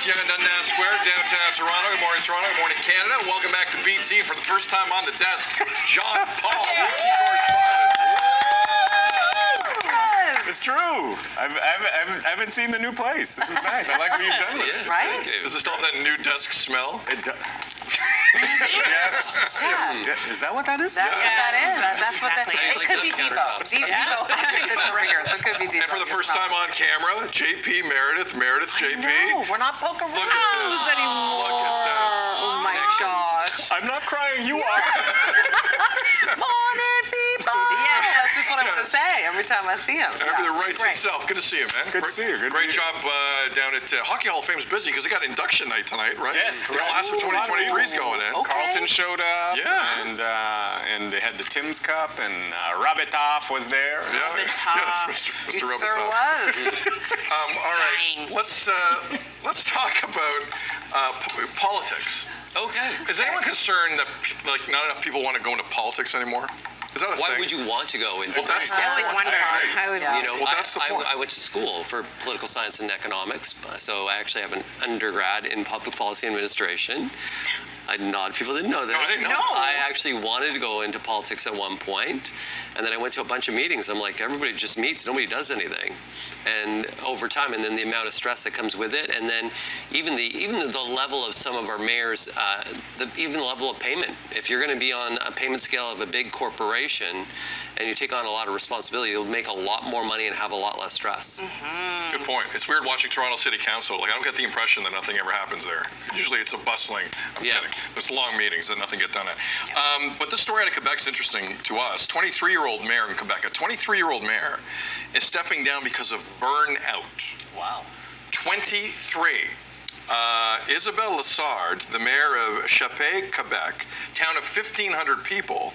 It's Young and Dundas Square, downtown Toronto. Good morning, Toronto. Good morning, Canada. Welcome back to BT for the first time on the desk. John Paul, BT correspondent. It's true. I haven't seen the new place. This is nice. I like what you've done with it. Right? Does it still have that new desk smell? It does. Yes. Yeah. Is that what that is? That's what that is. That's what that exactly. is. It could be Debo. Debo sits over here, so it could be Debo. And for the first time on camera, JP Meredith, JP. No, we're not poking Look at this. anymore. Look at this. Oh my gosh. I'm not crying. You are. Morning, people. Yeah, that's just what I want to say every time I see him. Everything writes itself. Good to see you, man. Good to see you. Great job down at Hockey Hall of Fame's busy because they got induction night tonight, right? Yes, The class of 2023 is going in. Okay. Carlton showed up. Yeah. And they had the Tim's Cup, and Rabitoff was there. Yeah. Yes, Mr. He sure Robitaille. was. All right, Dying. let's talk about politics. Okay. Is anyone concerned that not enough people want to go into politics anymore? Is that a Why thing? would you want to go into Well, that's politics? I always wonder. You know, Well, that's the point. I went to school for political science and economics, so I actually have an undergrad in public policy administration. A lot of people didn't know that. No, I didn't know. I actually wanted to go into politics at one point, and then I went to a bunch of meetings. I'm like, everybody just meets, nobody does anything. And over time, and then the amount of stress that comes with it, and then even the level of some of our mayors, even the level of payment. If you're going to be on a payment scale of a big corporation, and you take on a lot of responsibility, you'll make a lot more money and have a lot less stress. Good point. It's weird watching Toronto City Council. Like, I don't get the impression that nothing ever happens there. Usually it's a bustling. I'm Yeah. kidding. There's long meetings that nothing get done at. But this story out of Quebec is interesting to us. 23-year-old mayor in Quebec, a 23-year-old mayor is stepping down because of burnout. Wow. 23. Isabelle Lassard, the mayor of Chapet, Quebec, town of 1,500 people,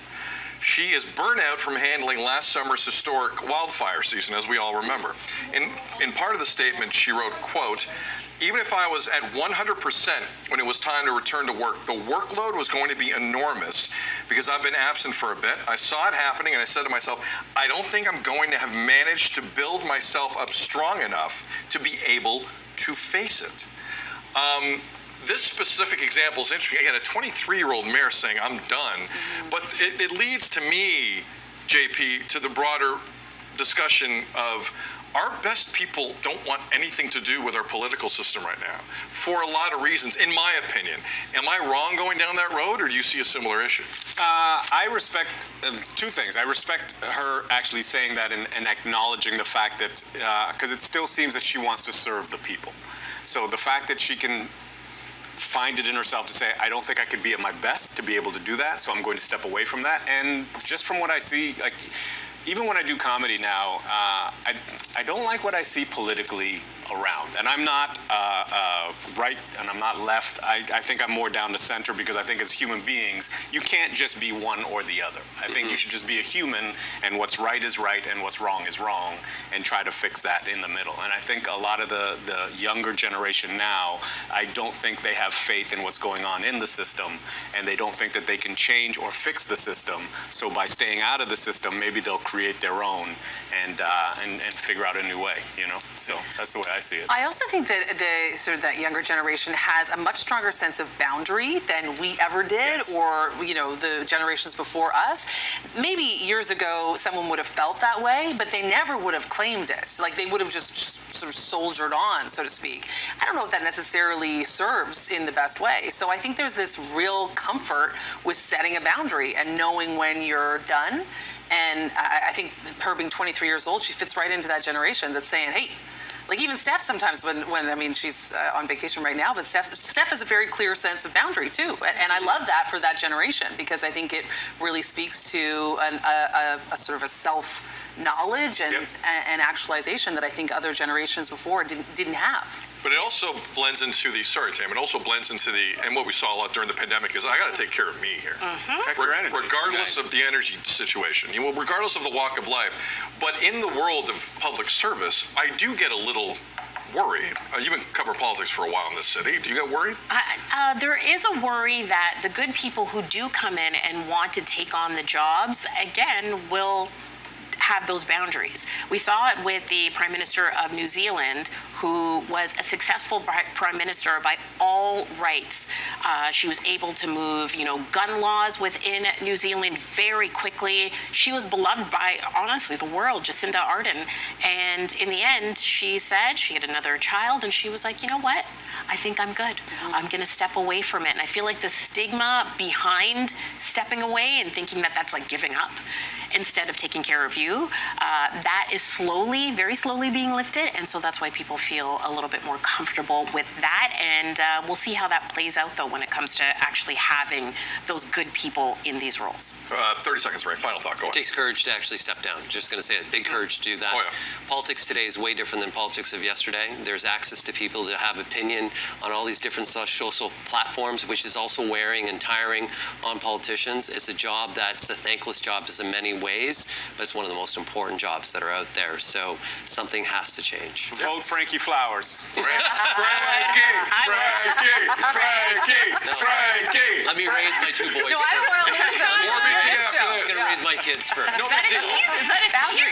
she is burnt out from handling last summer's historic wildfire season, as we all remember. In part of the statement, she wrote, quote, "Even if I was at 100% when it was time to return to work, the workload was going to be enormous because I've been absent for a bit. I saw it happening and I said to myself, I don't think I'm going to have managed to build myself up strong enough to be able to face it." This specific example is interesting. Again, a 23-year-old mayor saying, I'm done. But it leads to me, JP, to the broader discussion of our best people don't want anything to do with our political system right now for a lot of reasons, in my opinion. Am I wrong going down that road, or do you see a similar issue? I respect two things. I respect her actually saying that and acknowledging the fact that, because it still seems that she wants to serve the people. So the fact that she can find it in herself to say, I don't think I could be at my best to be able to do that, so I'm going to step away from that. And just from what I see, like, even when I do comedy now, I don't like what I see politically around. And I'm not right and I'm not left. I think I'm more down the center because I think as human beings, you can't just be one or the other. I think you should just be a human, and what's right is right and what's wrong is wrong, and try to fix that in the middle. And I think a lot of the younger generation now, I don't think they have faith in what's going on in the system, and they don't think that they can change or fix the system. So by staying out of the system, maybe they'll create their own and figure out a new way, you know? So that's the way I see it. I also think that that younger generation has a much stronger sense of boundary than we ever did, Yes. or the generations before us. Maybe years ago someone would have felt that way, but they never would have claimed it. Like, they would have just sort of soldiered on, so to speak. I don't know if that necessarily serves in the best way. So I think there's this real comfort with setting a boundary and knowing when you're done. And I think her being 23 years old, she fits right into that generation that's saying, hey, like even Steph sometimes when I mean, she's on vacation right now, but Steph has a very clear sense of boundary too. And I love that for that generation, because I think it really speaks to a sort of a self-knowledge and, and actualization that I think other generations before didn't have. But it also blends into the, sorry, Tam, it also blends into the, and what we saw a lot during the pandemic is I got to take care of me here. Protect your energy. Regardless of the energy situation, regardless of the walk of life. But in the world of public service, I do get a little worried. You've been covering politics for a while in this city. Do you get worried? There is a worry that the good people who do come in and want to take on the jobs, again, will have those boundaries. We saw it with the Prime Minister of New Zealand, who was a successful Prime Minister by all rights. She was able to move, gun laws within New Zealand very quickly. She was beloved by, honestly, the world, Jacinda Ardern. And in the end, she said she had another child, and she was like, you know what? I think I'm good. I'm going to step away from it. And I feel like the stigma behind stepping away and thinking that that's like giving up instead of taking care of you, that is slowly, very slowly being lifted. And so that's why people feel a little bit more comfortable with that. And we'll see how that plays out, though, when it comes to actually having those good people in these roles. 30 seconds, Ray. Final thought. Go It on. takes courage to actually step down. Just going to say it. Big courage to do that. Oh, yeah. Politics today is way different than politics of yesterday. There's access to people to have opinion on all these different social platforms, which is also wearing and tiring on politicians. It's a job that's a thankless job in many ways, but it's one of the most important jobs that are out there. So something has to change. Vote Frankie Flowers. Frankie! Let me raise my two boys No, I don't first. want to More listen. BTF. I'm going to raise my kids first. No Is that big a deal. tease? Is that a tease?